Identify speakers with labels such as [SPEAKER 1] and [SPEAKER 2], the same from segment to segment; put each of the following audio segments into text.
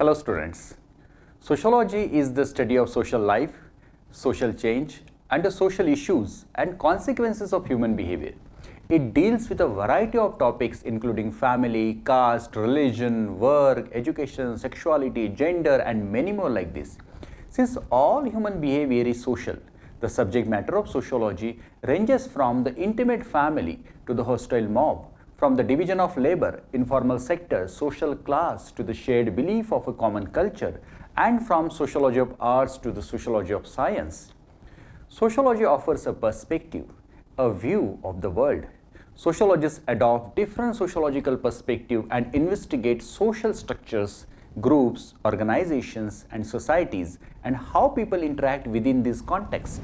[SPEAKER 1] Hello students. Sociology is the study of social life, social change and the social issues and consequences of human behavior. It deals with a variety of topics including family, caste, religion, work, education, sexuality, gender and many more like this. Since all human behavior is social, the subject matter of sociology ranges from the intimate family to the hostile mob, from the division of labor, informal sector, social class to the shared belief of a common culture, and from sociology of arts to the sociology of science. Sociology offers a perspective, a view of the world. Sociologists adopt different sociological perspectives and investigate social structures, groups, organizations, and societies, and how people interact within this context.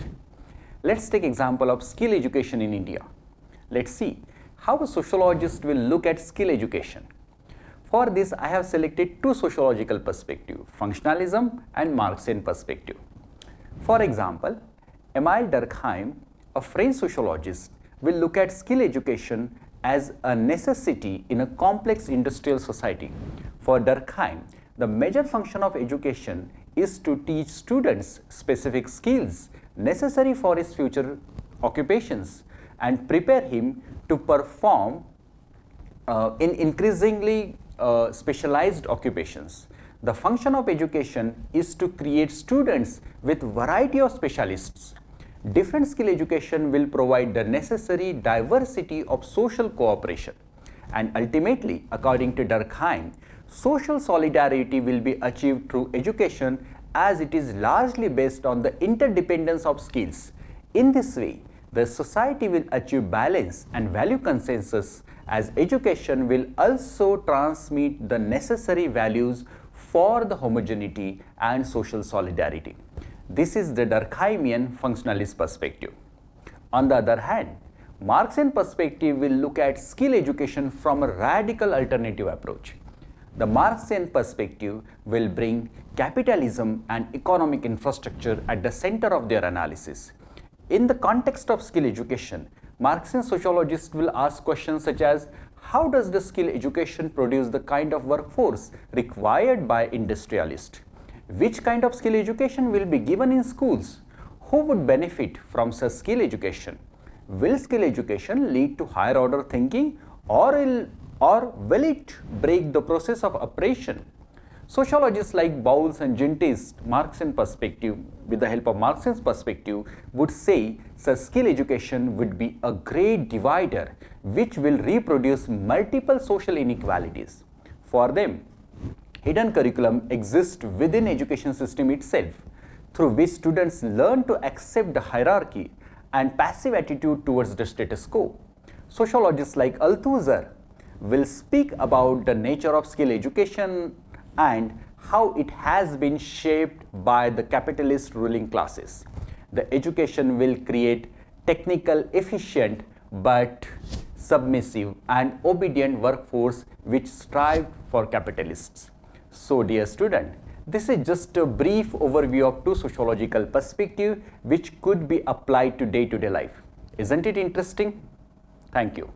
[SPEAKER 1] Let's take example of skill education in India. Let's see how a sociologist will look at skill education. For this, I have selected two sociological perspectives, functionalism and Marxian perspective. For example, Emile Durkheim, a French sociologist, will look at skill education as a necessity in a complex industrial society. For Durkheim, the major function of education is to teach students specific skills necessary for his future occupations and prepare him to perform in increasingly specialized occupations. The function of education is to create students with variety of specialists. Different skill education will provide the necessary diversity of social cooperation. And ultimately, according to Durkheim, social solidarity will be achieved through education as it is largely based on the interdependence of skills. In this way, the society will achieve balance and value consensus as education will also transmit the necessary values for the homogeneity and social solidarity. This is the Durkheimian functionalist perspective. On the other hand, Marxian perspective will look at skill education from a radical alternative approach. The Marxian perspective will bring capitalism and economic infrastructure at the center of their analysis. In the context of skill education, Marxian sociologists will ask questions such as, how does the skill education produce the kind of workforce required by industrialists? Which kind of skill education will be given in schools? Who would benefit from such skill education? Will skill education lead to higher order thinking or will it break the process of oppression? Sociologists like Bowles and Gint's Marxian perspective, with the help of Marxian perspective, would say such skill education would be a great divider which will reproduce multiple social inequalities. For them, hidden curriculum exists within education system itself, through which students learn to accept the hierarchy and passive attitude towards the status quo. Sociologists like Althusser will speak about the nature of skill education and how it has been shaped by the capitalist ruling classes. The education will create technical, efficient but submissive and obedient workforce which strive for capitalists. So dear student, this is just a brief overview of two sociological perspectives which could be applied to day-to-day life. Isn't it interesting? Thank you.